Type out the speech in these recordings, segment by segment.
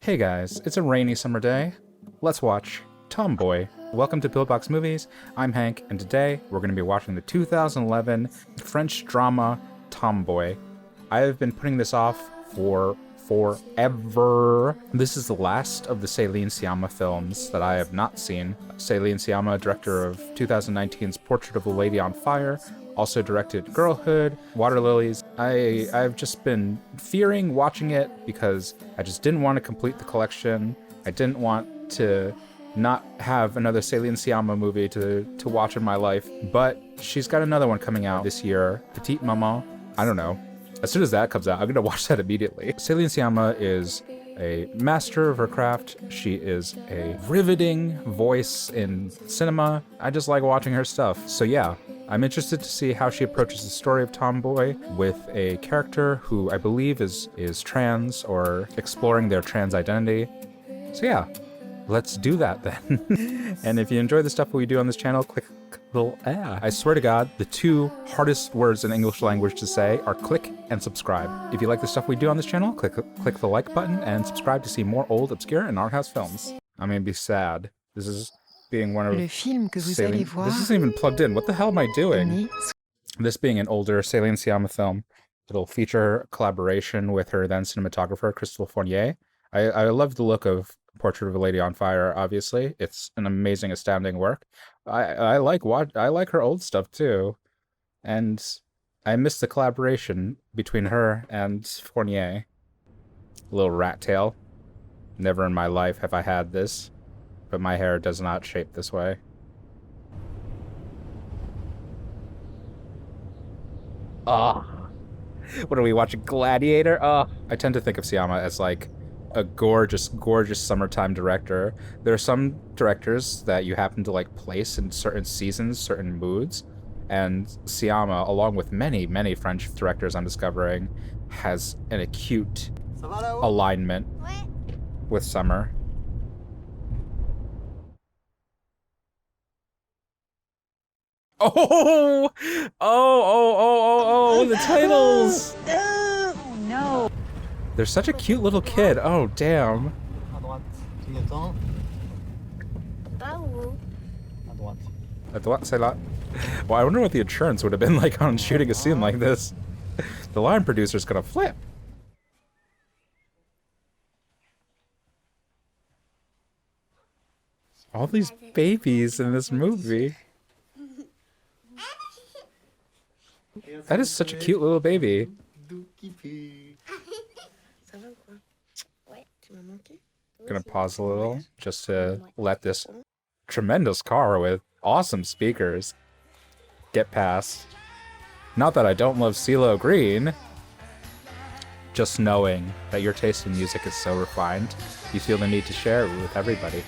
Hey guys, it's a rainy summer day. Let's watch Tomboy. Welcome to Pillbox Movies. I'm Hank, and today we're going to be watching the 2011 French drama Tomboy. I have been putting this off for forever. This is the last of the Celine Sciamma films that I have not seen. Celine Sciamma, director of 2019's Portrait of a Lady on Fire, also directed Girlhood, Water Lilies. I've just been fearing watching it because I just didn't want to complete the collection. I didn't want to not have another Celine Sciamma movie to watch in my life. But she's got another one coming out this year, Petite Maman. I don't know. As soon as that comes out, I'm gonna watch that immediately. Celine Sciamma is a master of her craft. She is a riveting voice in cinema. I just like watching her stuff. So yeah, I'm interested to see how she approaches the story of Tomboy with a character who I believe is trans or exploring their trans identity. So yeah, let's do that then. And if you enjoy the stuff we do on this channel, click little I swear to God, the two hardest words in English language to say are click and subscribe. If you like the stuff we do on this channel, click the like button and subscribe to see more old, obscure, and art house films. I'm gonna be sad. This is being one of Le film que vous allez voir. This isn't even plugged in. What the hell am I doing? This being an older Celine Sciamma film, it'll feature collaboration with her then cinematographer, Christophe Fournier. I love the look of Portrait of a Lady on Fire, obviously. It's an amazing, astounding work. I like her old stuff too. And I miss the collaboration between her and Fournier. Little rat tail. Never in my life have I had this, but my hair does not shape this way. Ah. What are we watching? Gladiator? I tend to think of Sciamma as like a gorgeous, gorgeous summertime director. There are some directors that you happen to like place in certain seasons, certain moods, and Sciamma, along with many, many French directors I'm discovering, has an acute alignment with summer. Oh, the titles! Oh no! They're such a cute little kid. Oh, damn. À droite, c'est là. Well, I wonder what the insurance would have been like on shooting a scene like this. The line producer's gonna flip. All these babies in this movie. That is such a cute little baby. Gonna pause a little just to let this tremendous car with awesome speakers get past. Not that I don't love CeeLo Green. Just knowing that your taste in music is so refined, you feel the need to share it with everybody.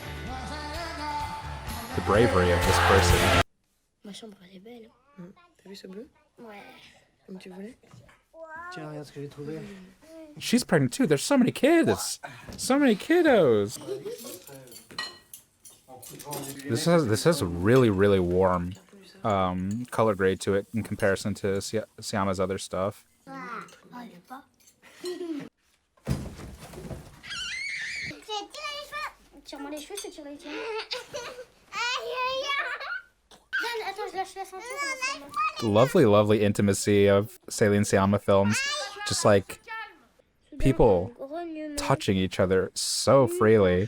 The bravery of this person. Ma chambre elle est belle. T'as vu ce bleu? Ouais. Comme tu voulais? Tiens, regarde ce que j'ai trouvé. She's pregnant too. There's so many kids. So many kiddos. This has a really, really warm color grade to it in comparison to Sciamma's other stuff. Tire-moi les cheveux, je te tire les tiens. Attends, je lâche la ceinture. Lovely, lovely intimacy of Celine Sciamma films. Just like people touching each other so freely.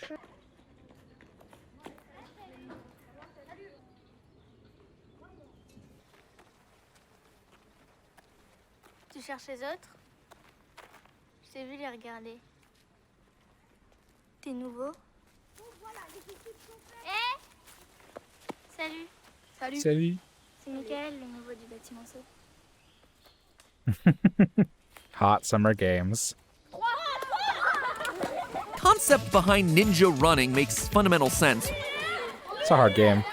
Tu cherches les autres? Je t'ai vu les regarder. T'es nouveau? Hé! Salut. Salut. Salut. C'est Michael, le nouveau du bâtiment saut. Hot summer games. Concept behind ninja running makes fundamental sense. It's a hard game.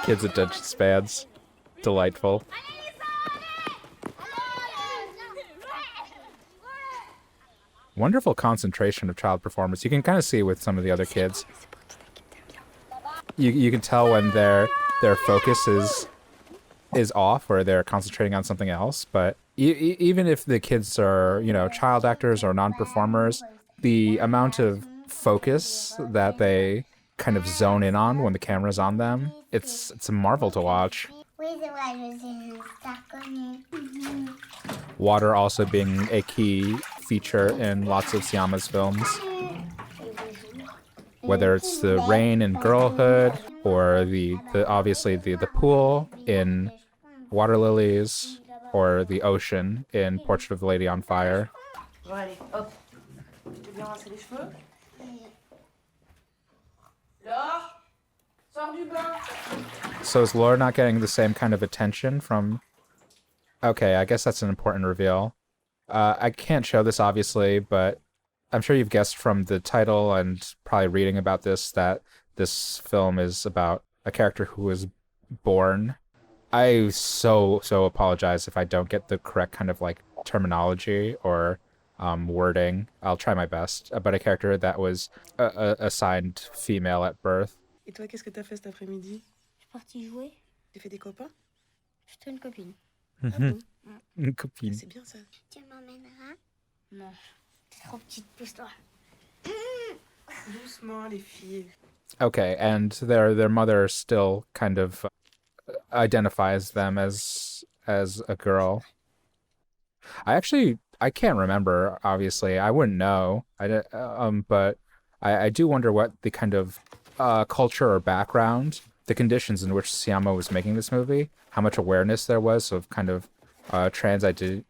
Kids attention spans. Delightful. Wonderful concentration of child performance. You can kind of see with some of the other kids. You can tell when their focus is off or they're concentrating on something else, but Even if the kids are, you know, child actors or non-performers, the amount of focus that they kind of zone in on when the camera's on them, it's a marvel to watch. Water also being a key feature in lots of Sciamma's films. Whether it's the rain in Girlhood or the obviously the pool in Water Lilies or the ocean in Portrait of the Lady on Fire. So is Laura not getting the same kind of attention from... Okay, I guess that's an important reveal. I can't show this, obviously, but I'm sure you've guessed from the title and probably reading about this that this film is about a character who was born. I so apologize if I don't get the correct kind of like terminology or wording. I'll try my best. About a character that was assigned female at birth. Et toi, qu'est-ce que t'as fait cet après-midi? Je suis partie jouer. T'as fait des copains? J'étais une copine. Ah bon? Une copine. C'est bien ça. Tu m'emmèneras? Non. T'es trop petite, pousse-toi. Doucement, les filles. Okay, and their mother still kind of identifies them as a girl. I can't remember, obviously. I wouldn't know. But I do wonder what the kind of culture or background, the conditions in which Sciamma was making this movie, how much awareness there was of kind of trans identity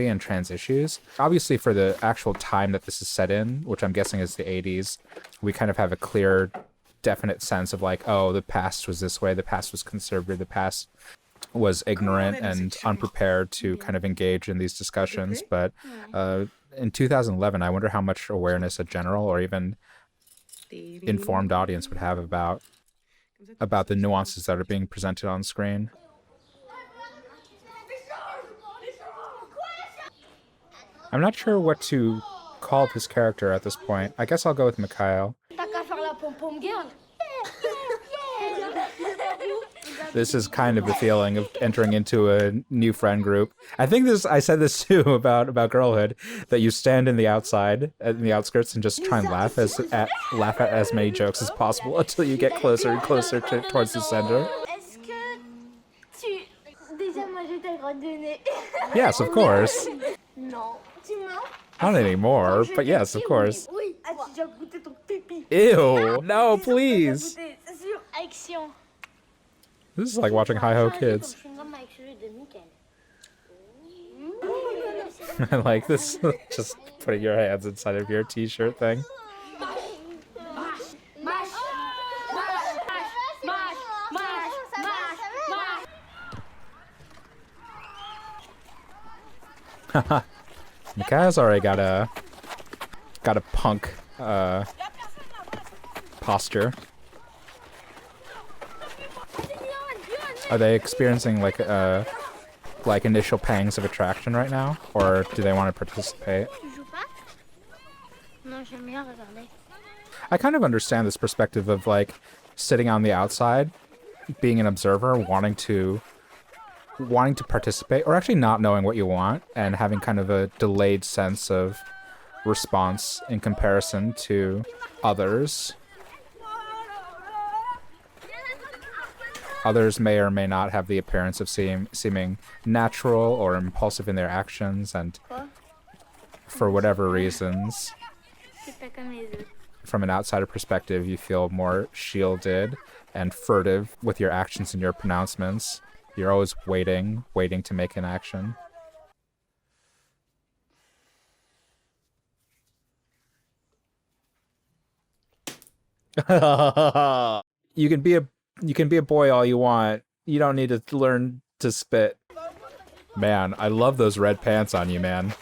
and trans issues. Obviously, for the actual time that this is set in, which I'm guessing is the 80s, we kind of have a clear, definite sense of like, oh, the past was this way, the past was conservative, the past was ignorant and unprepared to kind of engage in these discussions. But in 2011, I wonder how much awareness a general or even informed audience would have about the nuances that are being presented on screen. I'm not sure what to call this character at this point. I guess I'll go with Mikhail. This is kind of the feeling of entering into a new friend group. I think I said this too about Girlhood, that you stand in the outside, in the outskirts, and just try and laugh at as many jokes as possible until you get closer and closer towards the center. Yes, of course. Not anymore, but yes, of course. Ew, no, please. This is like watching Hi-Ho Kids. I like this, just putting your hands inside of your t-shirt thing. Haha. Mikhail's already got a punk posture. Are they experiencing like initial pangs of attraction right now, or do they want to participate? I kind of understand this perspective of like sitting on the outside, being an observer, wanting to participate, or actually not knowing what you want and having kind of a delayed sense of response in comparison to others. Others may or may not have the appearance of seeming natural or impulsive in their actions, and for whatever reasons, from an outsider perspective, you feel more shielded and furtive with your actions and your pronouncements. You're always waiting to make an action. You can be a boy all you want. You don't need to learn to spit. Man, I love those red pants on you, man.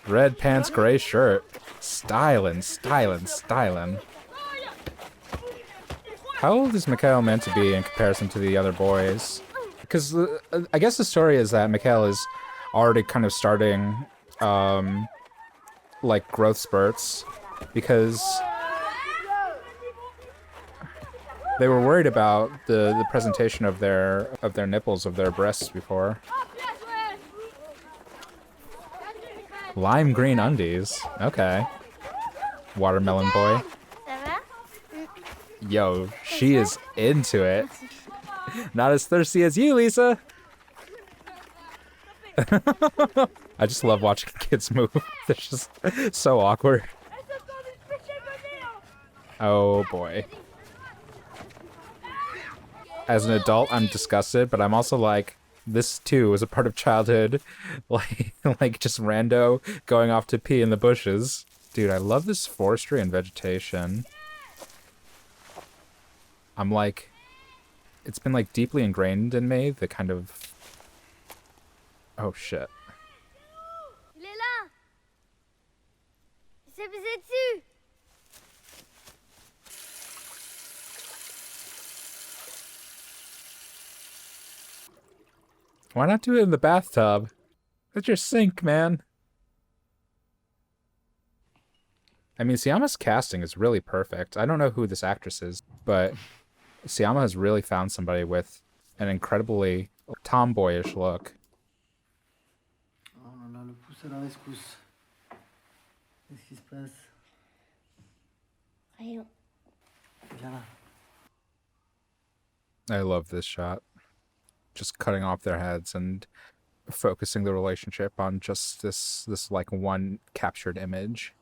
Red pants, gray shirt. Stylin'. How old is Mikhail meant to be in comparison to the other boys? Because I guess the story is that Mikhail is already kind of starting, like, growth spurts, because they were worried about the presentation of their nipples, of their breasts before. Lime green undies. Okay. Watermelon boy. Ça va? Yo, she is into it. Not as thirsty as you, Lisa. I just love watching kids move. They're just so awkward. Oh boy. As an adult, I'm disgusted, but I'm also like, this too was a part of childhood. Like just rando going off to pee in the bushes. Dude, I love this forestry and vegetation. I'm like, it's been like deeply ingrained in me, the kind of... Oh shit. Il est là! Il s'est pisé dessus! Why not do it in the bathtub? That's your sink, man. I mean, Sciamma's casting is really perfect. I don't know who this actress is, but Sciamma has really found somebody with an incredibly tomboyish look. Oh là là, le pouce à la rescousse. Qu'est-ce qui se passe? Rien. Viens là. I love this shot. Just cutting off their heads and focusing the relationship on just this like one captured image.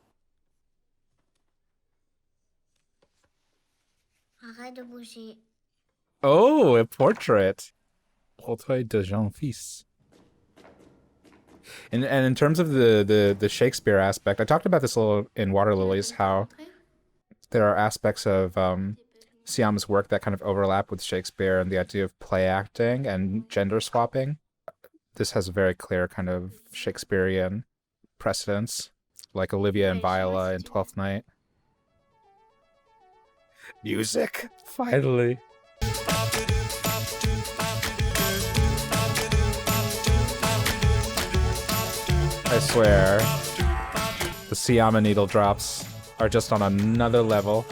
Arrête de bouger. Oh, a portrait. Portrait de jeune fils. And in terms of the Shakespeare aspect, I talked about this a little in Water Lilies, how there are aspects of Sciamma's work that kind of overlap with Shakespeare and the idea of play acting and gender swapping. This has a very clear kind of Shakespearean precedence, like Olivia and Viola in Twelfth Night. Music, finally. I swear, the Sciamma needle drops are just on another level.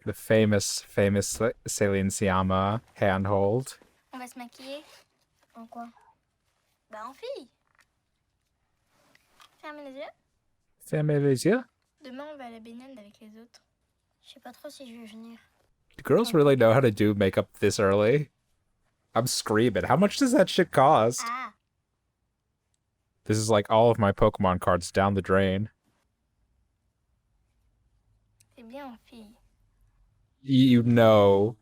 The famous Celine Sciamma handhold. On va se maquiller. En quoi? Bah en fille. Fermez les yeux. Fermez les yeux. Demain on va à la baignade avec les autres. Je sais pas trop si je vais venir. Do girls really know how to do makeup this early? I'm screaming. How much does that shit cost? Ah! This is like all of my Pokemon cards down the drain. C'est bien en fille. You know,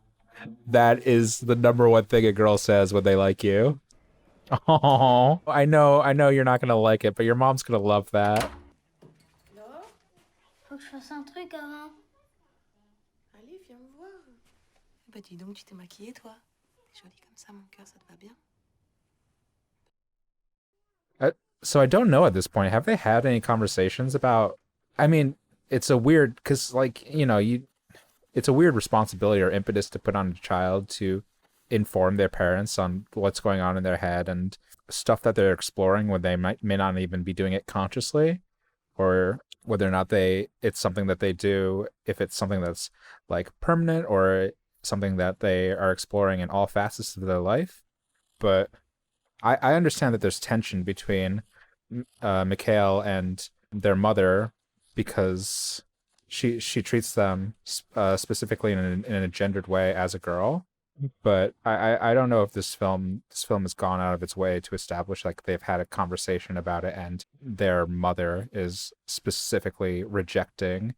that is the number one thing a girl says when they like you. Oh, I know you're not gonna like it, but your mom's gonna love that. Faut que je fasse un truc avant. Allez, viens me voir. Bah dis donc, tu t'es maquillée, toi. T'es jolie comme ça, mon cœur, ça te va bien? So I don't know at this point. Have they had any conversations about? I mean, it's a weird, because like it's a weird responsibility or impetus to put on a child to inform their parents on what's going on in their head and stuff that they're exploring when they may not even be doing it consciously, or whether or not it's something that they do, if it's something that's like permanent or something that they are exploring in all facets of their life. But I understand that there's tension between Mikhail and their mother because she treats them specifically in a gendered way as a girl. But I don't know if this film has gone out of its way to establish like they've had a conversation about it and their mother is specifically rejecting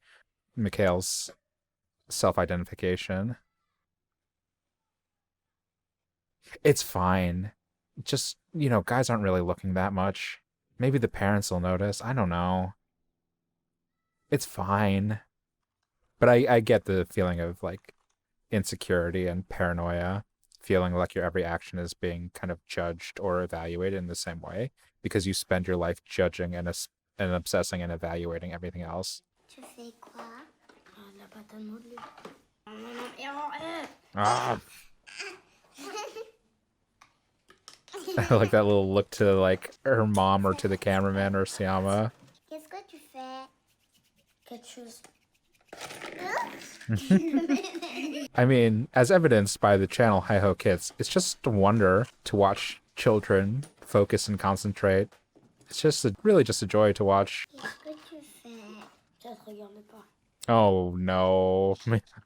Mikhail's self-identification. It's fine. Just, guys aren't really looking that much. Maybe the parents will notice. I don't know. It's fine. But I get the feeling of like insecurity and paranoia, feeling like your every action is being kind of judged or evaluated in the same way because you spend your life judging and obsessing and evaluating everything else. Tu fais quoi? Oh, la pâte à modeler. Non, Ah. I like that little look to like her mom or to the cameraman or Sciamma. Qu'est-ce que tu fais? quelque chose. I mean, as evidenced by the channel Hi Ho Kids, it's just a wonder to watch children focus and concentrate. It's just really just a joy to watch. Qu'est-ce que tu fais? Ça te regarde pas. Oh no,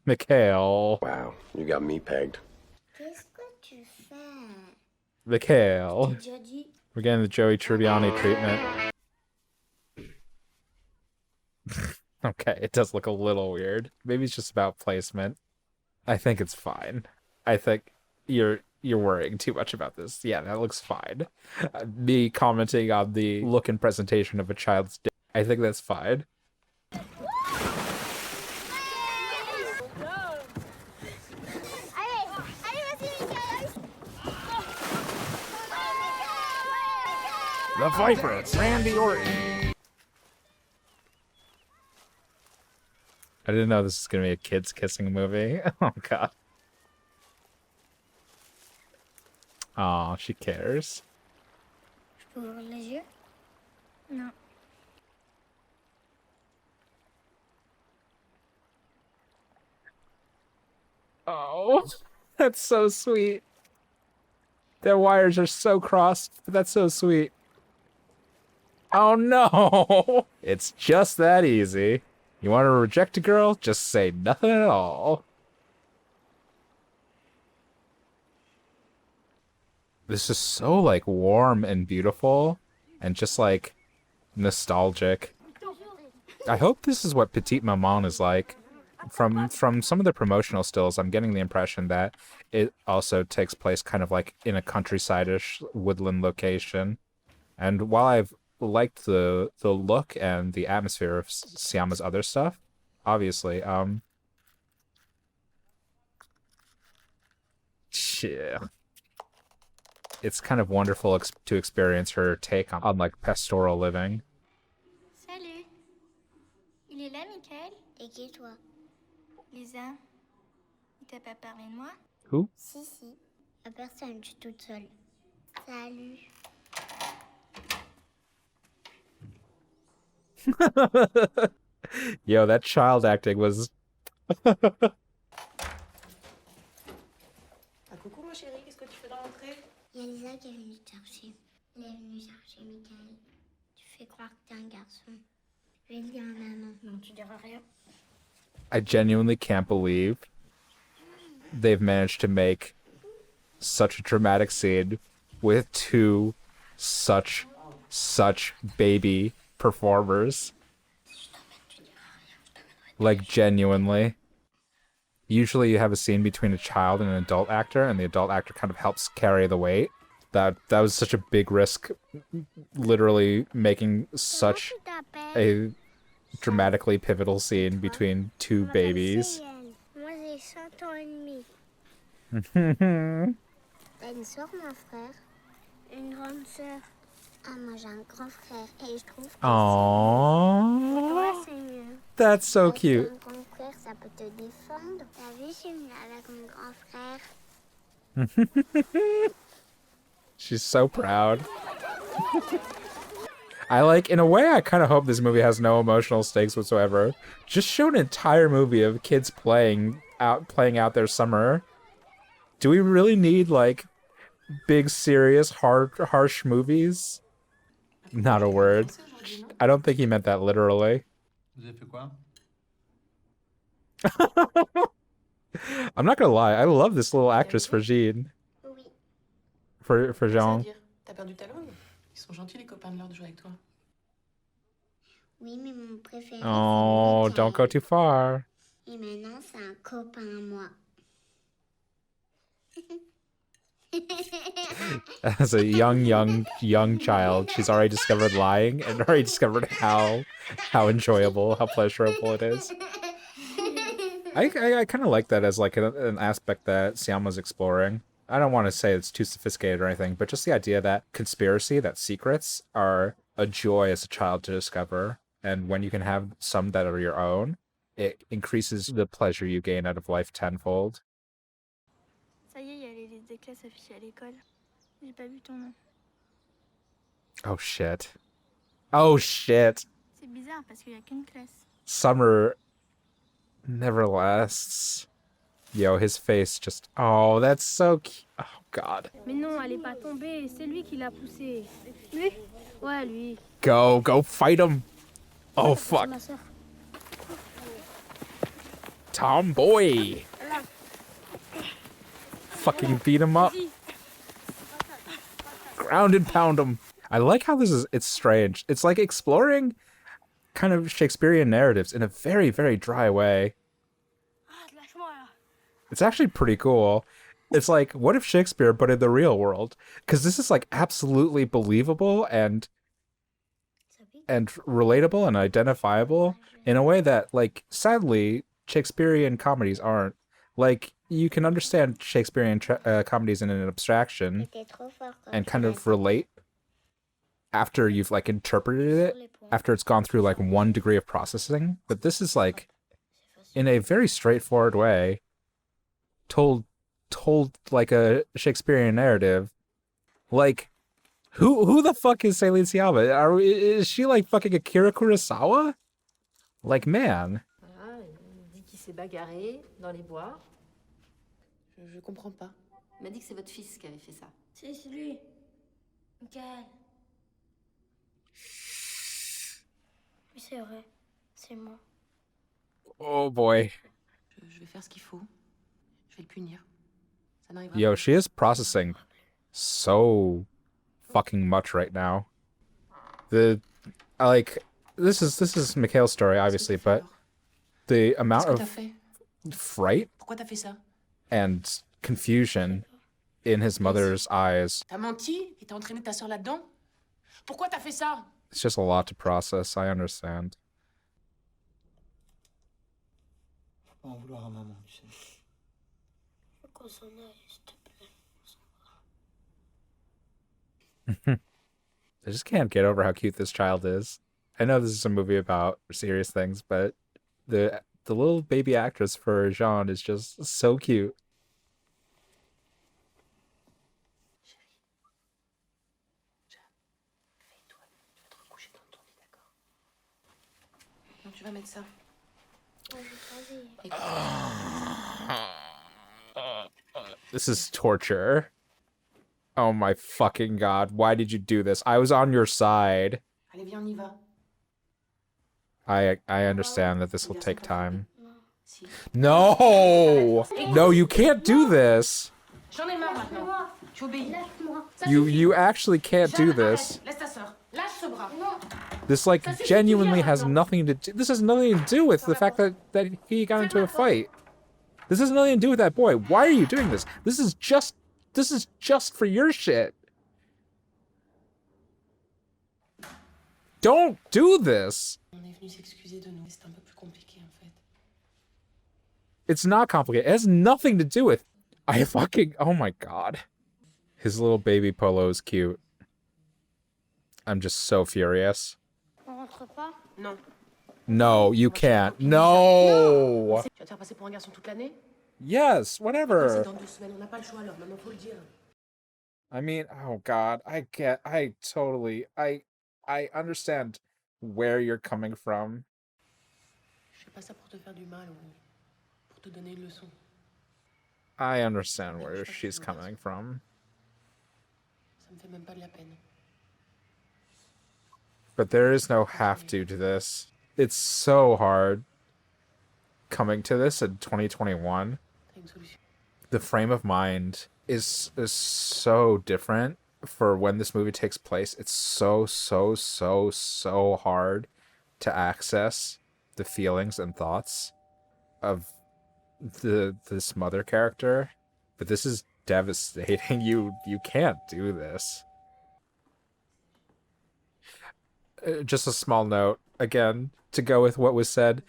Mikhail. Wow, you got me pegged. Qu'est-ce que tu fais? Mikhail. J'ai déjà dit. We're getting the Joey Tribbiani treatment. Okay, it does look a little weird. Maybe it's just about placement. I think it's fine. I think you're worrying too much about this. Yeah, that looks fine. Me commenting on the look and presentation of a child's dick, I think that's fine. Allez, vas-y, Michael. The Viper, Randy Orton. I didn't know this was gonna be a kids kissing movie. Oh god. Aw, she cares. Je peux ouvrir les yeux? Non. Oh, that's so sweet. Their wires are so crossed, but that's so sweet. Oh no! It's just that easy. You want to reject a girl? Just say nothing at all. This is so, like, warm and beautiful, and just, like, nostalgic. I hope this is what Petite Maman is like. From some of the promotional stills, I'm getting the impression that it also takes place kind of like in a countryside-ish woodland location. And while I've liked the look and the atmosphere of Sciamma's other stuff, obviously, yeah, it's kind of wonderful to experience her take on like pastoral living. Salut. Il est là, Michael? Et qui, toi? Lisa. Il t'a pas parlé de moi? Who? Si. Y'a personne, je suis toute seule. Salut. Yo, that child acting was... Ah, coucou, ma chérie, qu'est-ce que tu fais dans l'entrée? Y'a Lisa qui est venue te chercher. Elle est venue chercher Michael. Tu fais croire que t'es un garçon. Je vais le dire à maman. Non, tu diras rien. I genuinely can't believe they've managed to make such a dramatic scene with two such baby performers. Like, genuinely. Usually you have a scene between a child and an adult actor, and the adult actor kind of helps carry the weight. That was such a big risk, literally making such a dramatically pivotal scene between two babies. Moi, j'ai 5 ans et demi. T'as une soeur, mon frère? Une grande sœur. Ah, moi, j'ai un grand frère. Et je trouve que Aww. toi, c'est mieux. That's so Parce cute. qu'un grand frère, ça peut te défendre. T'as vu, je suis venue avec mon grand frère. She's so proud. I like, in a way, I kind of hope this movie has no emotional stakes whatsoever. Just show an entire movie of kids playing out their summer. Do we really need, like, big, serious, harsh movies? Not a word. I don't think he meant that literally. Vous avez fait quoi? I'm not gonna lie, I love this little actress for Jean. Oui. For Jean. C'est-à-dire, t'as perdu ta langue? Ils sont gentils, les copains de l'heure de jouer avec toi. Oui, mais mon préféré, Oh, c'est don't go Michael. too far. Et maintenant, c'est un copain à moi. As a young child, she's already discovered lying and already discovered how enjoyable, how pleasurable it is. I kind of like that as like an aspect that Sciamma's exploring. I don't want to say it's too sophisticated or anything, but just the idea that conspiracy, that secrets are a joy as a child to discover, and when you can have some that are your own, it increases the pleasure you gain out of life tenfold. Ça y est, il y a les listes des classes affichées à l'école. J'ai pas vu ton nom. Oh shit. Oh shit. C'est bizarre parce qu'il y a qu'une classe. Summer never lasts. Yo, his face just... Oh, that's so cute. Oh, God. Mais non, elle est pas tombée, c'est lui qui l'a poussée. Lui? Ouais, lui. Go fight him. Oh, fuck. Ma soeur. Tomboy. Fucking beat him up. Ground and pound him. I like how it's strange. It's like exploring kind of Shakespearean narratives in a very, very dry way. It's actually pretty cool. It's like, what if Shakespeare, but in the real world? Because this is like absolutely believable and relatable and identifiable in a way that, like, sadly, Shakespearean comedies aren't. Like, you can understand Shakespearean comedies in an abstraction and kind of relate after you've, like, interpreted it, after it's gone through, like, one degree of processing. But this is, like, in a very straightforward way, told like a Shakespearean narrative. Like, who the fuck is Celine Sciamma? Is she like fucking Akira Kurosawa? Like, man. Voilà, il dit qu'il s'est bagarré dans les bois. Je comprends pas. Il m'a dit que c'est votre fils qui avait fait ça. C'est lui. Michael. Oui, c'est vrai. C'est moi. Oh boy. Je vais faire ce qu'il faut. Je vais le punir. Ça n'arrivera Yo, pas. she is processing so fucking much right now. This is Mikhail's story, obviously, but the amount Qu'est-ce que t'as of fait? fright Pourquoi t'as fait ça? and confusion in his mother's eyes. T'as menti et t'as entraîné ta sœur là-dedans? Pourquoi t'as fait ça? It's just a lot to process, I understand. Faut pas en vouloir à maman, tu sais. Faut qu'on s'en aille, s'il te plaît. I just can't get over how cute this child is. I know this is a movie about serious things, but the little baby actress for Jean is just so cute. Fais-toi, tu vas te recoucher dans ton lit, d'accord? Non, tu vas mettre ça. This is torture. Oh my fucking god, why did you do this? I was on your side. Allez, viens, on y va. I understand that this will take time. Si. No! No, you can't do this! J'en ai marre maintenant. Tu obéis. You actually can't do this. Laisse ta sœur. Lâche ce bras. This, like, genuinely has nothing to do... This has nothing to do with the fact that he got into a fight. This has nothing to do with that boy. Why are you doing this? This is just for your shit. Don't do this! On est venu s'excuser de nous. C'est un peu plus compliqué, en fait. It's not complicated. It has nothing to do with... Oh my god. His little baby polo is cute. I'm just so furious. On rentre pas? Non. No, you can't. No! Tu vas te faire passer pour un garçon toute l'année? Yes, C'est whatever. dans 2 semaines, on n'a pas le choix alors, maintenant faut le dire. I mean, oh god, I understand where you're coming from. Je fais pas ça pour te faire du mal ou pour te donner une leçon. I understand where she's coming from. Ça me fait même pas de la peine. But there is no have to this. It's so hard coming to this in 2021. T'as une solution. The frame of mind is so different for when this movie takes place. It's so hard to access the feelings and thoughts of this mother character. But this is devastating. You can't do this. Just a small note, again, to go with what was said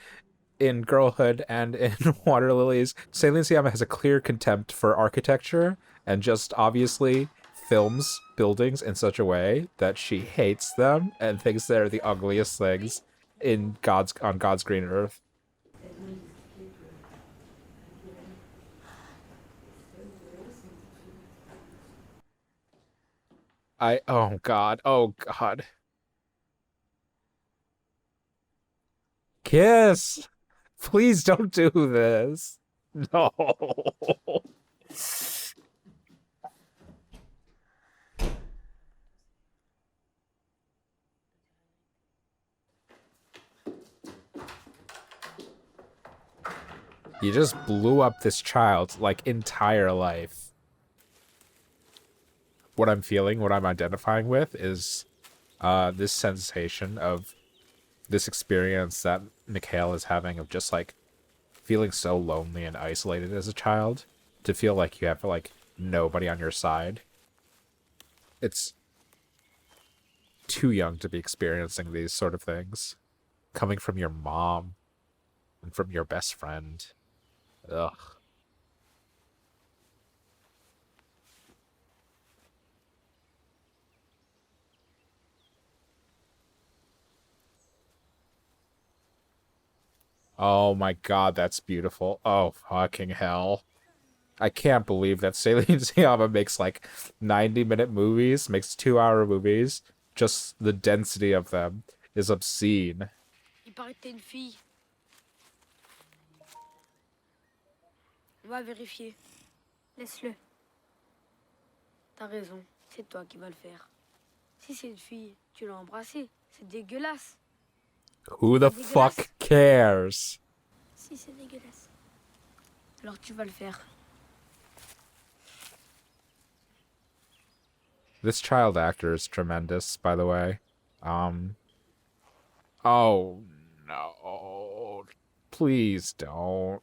in Girlhood and in Water Lilies, Celine Sciamma has a clear contempt for architecture and just obviously films buildings in such a way that she hates them and thinks they're the ugliest things on God's green earth. Oh god. Kiss! Please don't do this. No. You just blew up this child's, like, entire life. What I'm feeling, what I'm identifying with is this sensation of this experience that Mikhail is having of just, like, feeling so lonely and isolated as a child. To feel like you have, like, nobody on your side. It's too young to be experiencing these sort of things. Coming from your mom and from your best friend. Ugh. Oh my god, that's beautiful. Oh, fucking hell. I can't believe that Celine Sciamma makes, like, 90-minute movies, makes 2-hour movies. Just the density of them is obscene. Il paraît que t'es une fille. On va vérifier. Laisse-le. T'as raison, c'est toi qui vas le faire. Si c'est une fille, tu l'as embrassée. C'est dégueulasse. Who the fuck cares? Si, c'est dégueulasse. Alors tu vas le faire. This child actor is tremendous, by the way. Oh, no. Please don't.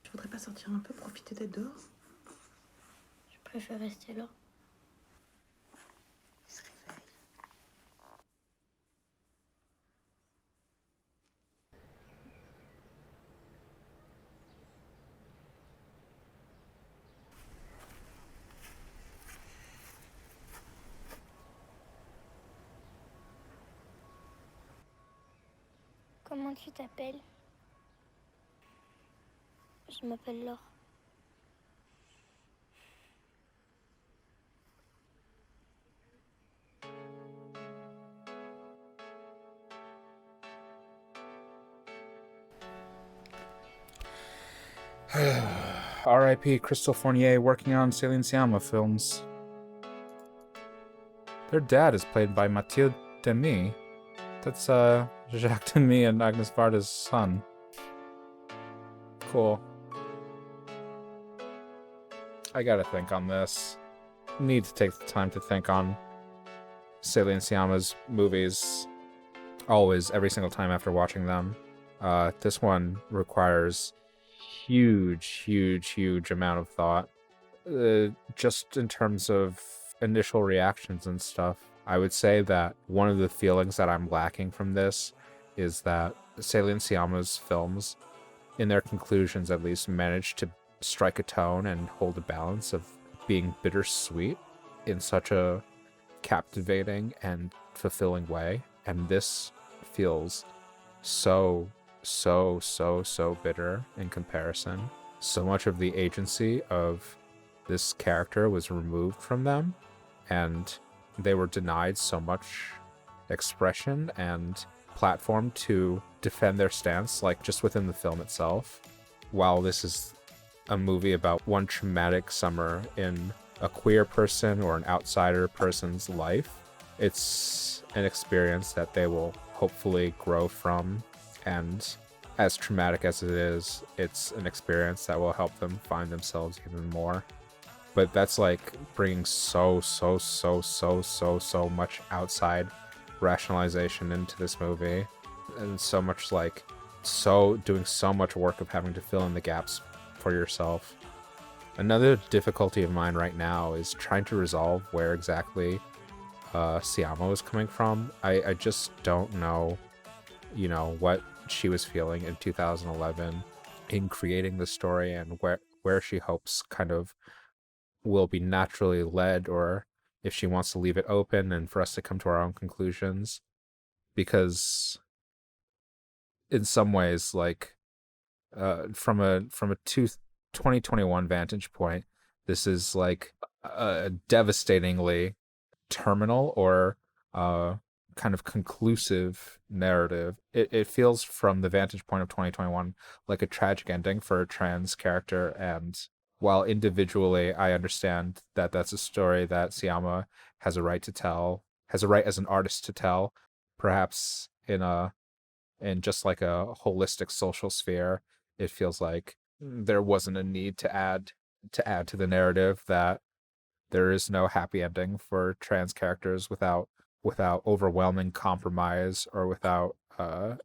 Tu voudrais pas sortir un peu, profiter d'être dehors? Je préfère rester là. Il se réveille. Comment tu t'appelles? Je m'appelle Laure. R.I.P. Crystal Fournier working on Celine Sciamma films. Their dad is played by Mathilde Demy. That's Jacques Demy and Agnes Varda's son. Cool. I gotta think on this. Need to take the time to think on Celine Sciamma's movies. Always, every single time after watching them. This one requires huge amount of thought. Just in terms of initial reactions and stuff. I would say that one of the feelings that I'm lacking from this is that Celine Sciamma's films, in their conclusions at least, manage to strike a tone and hold a balance of being bittersweet in such a captivating and fulfilling way. And this feels so bitter in comparison. So much of the agency of this character was removed from them, and they were denied so much expression and platform to defend their stance, like just within the film itself. While this is a movie about one traumatic summer in a queer person or an outsider person's life, it's an experience that they will hopefully grow from, and as traumatic as it is, it's an experience that will help them find themselves even more. But that's like bringing so much outside rationalization into this movie, and so much like doing so much work of having to fill in the gaps for yourself. Another difficulty of mine right now is trying to resolve where exactly Sciamma was coming from. I just don't know, what she was feeling in 2011 in creating the story and where she hopes kind of will be naturally led, or if she wants to leave it open and for us to come to our own conclusions. Because in some ways, like from a 2021 vantage point, this is like a devastatingly terminal or kind of conclusive narrative. It feels from the vantage point of 2021 like a tragic ending for a trans character, and while individually I understand that that's a story that Sciamma has a right to tell, has a right as an artist to tell, perhaps in just like a holistic social sphere, it feels like there wasn't a need to add to the narrative that there is no happy ending for trans characters without overwhelming compromise, or without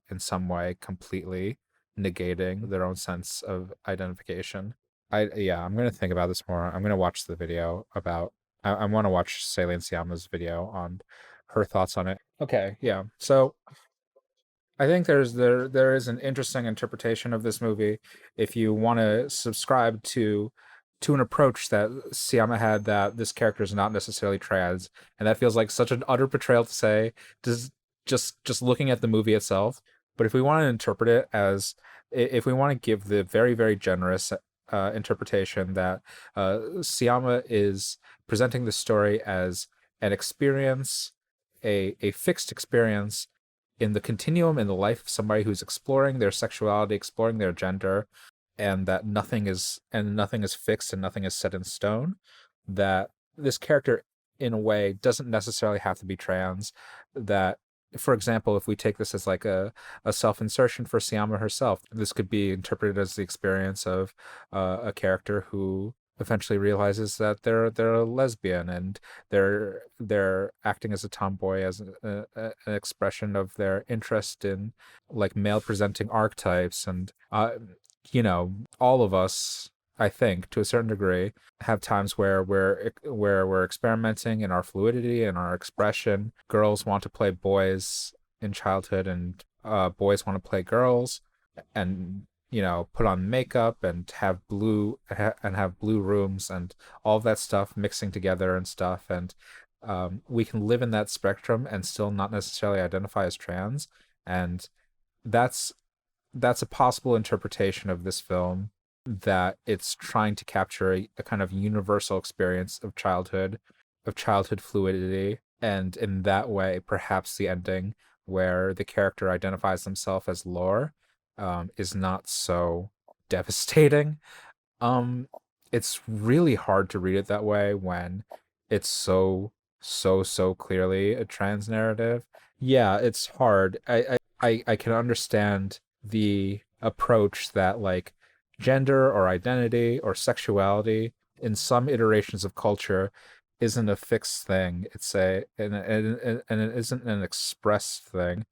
in some way completely negating their own sense of identification. I'm gonna think about this more. I'm gonna watch the video about I want to watch Celine Sciamma's video on her thoughts on it. Okay, yeah. So I think there is an interesting interpretation of this movie if you want to subscribe to an approach that Sciamma had, that this character is not necessarily trans, and that feels like such an utter betrayal to say, just looking at the movie itself. But if we want to interpret it as, if we want to give the very, very generous interpretation that Sciamma is presenting the story as an experience, a fixed experience in the continuum in the life of somebody who's exploring their sexuality, exploring their gender, and that nothing is fixed and nothing is set in stone, that this character in a way doesn't necessarily have to be trans. That, for example, if we take this as like a self-insertion for Sciamma herself, this could be interpreted as the experience of a character who eventually realizes that they're a lesbian, and they're acting as a tomboy as an expression of their interest in like male presenting archetypes. And all of us, I think, to a certain degree, have times where we're experimenting in our fluidity and our expression. Girls want to play boys in childhood, and boys want to play girls, and put on makeup and have blue rooms and all that stuff mixing together and stuff. And we can live in that spectrum and still not necessarily identify as trans. And that's a possible interpretation of this film, that it's trying to capture a kind of universal experience of childhood fluidity. And in that way, perhaps the ending where the character identifies themselves as Lore is not so devastating. It's really hard to read it that way when it's so clearly a trans narrative. Yeah, it's hard. I can understand the approach that like gender or identity or sexuality in some iterations of culture isn't a fixed thing. It's and it isn't an expressed thing.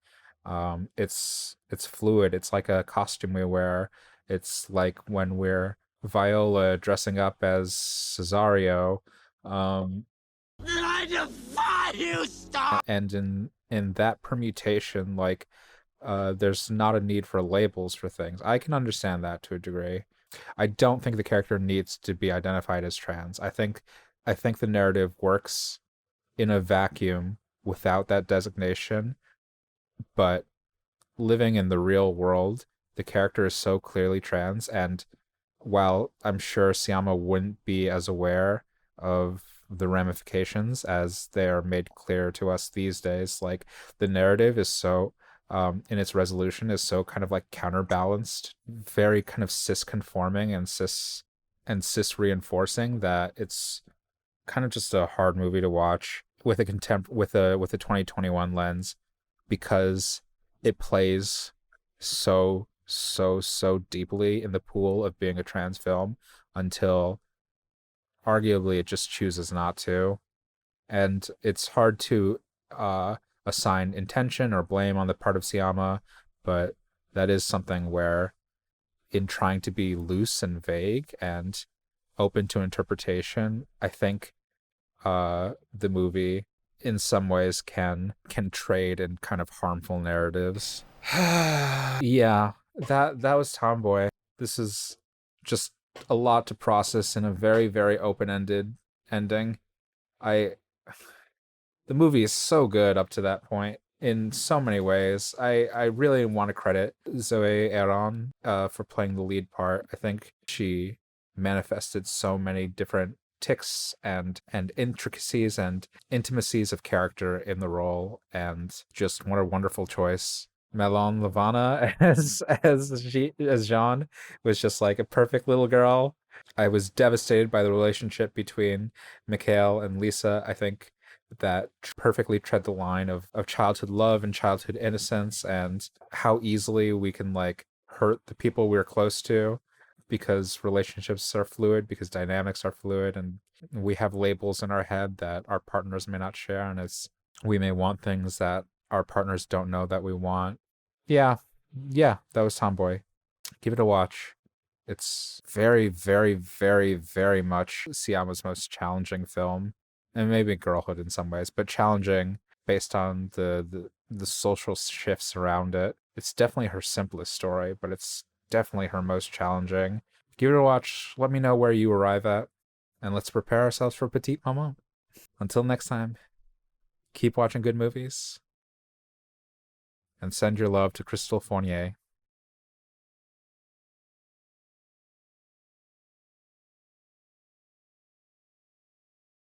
It's fluid. It's like a costume we wear. It's like when we're Viola dressing up as Cesario. I defy you, stop! And in that permutation, like there's not a need for labels for things. I can understand that to a degree. I don't think the character needs to be identified as trans. I think the narrative works in a vacuum without that designation, but living in the real world, the character is so clearly trans, and while I'm sure Sciamma wouldn't be as aware of the ramifications as they are made clear to us these days, like the narrative is so in its resolution is so kind of like counterbalanced, very kind of cis conforming and cis reinforcing, that it's kind of just a hard movie to watch with a 2021 lens, because it plays so deeply in the pool of being a trans film until arguably it just chooses not to. And it's hard to assign intention or blame on the part of Sciamma, but that is something where, in trying to be loose and vague and open to interpretation, I think the movie in some ways can trade in kind of harmful narratives. Yeah, that was Tomboy. This is just a lot to process in a very, very open-ended ending. I the movie is so good up to that point in so many ways. I really want to credit Zoe Aron for playing the lead part. I think she manifested so many different tics and intricacies and intimacies of character in the role, and just what a wonderful choice. Melon Lavana as Jean was just like a perfect little girl. I was devastated by the relationship between Mikhail and Lisa. I think that perfectly tread the line of childhood love and childhood innocence, and how easily we can like hurt the people we're close to, because relationships are fluid, because dynamics are fluid, and we have labels in our head that our partners may not share, and we may want things that our partners don't know that we want. Yeah, that was Tomboy. Give it a watch. It's very, very, very, very much Sciamma's most challenging film, and maybe Girlhood in some ways, but challenging based on the social shifts around it. It's definitely her simplest story, but it's definitely her most challenging. Give it a watch. Let me know where you arrive at, and let's prepare ourselves for Petite Maman. Until next time, keep watching good movies, and send your love to Crystal Fournier.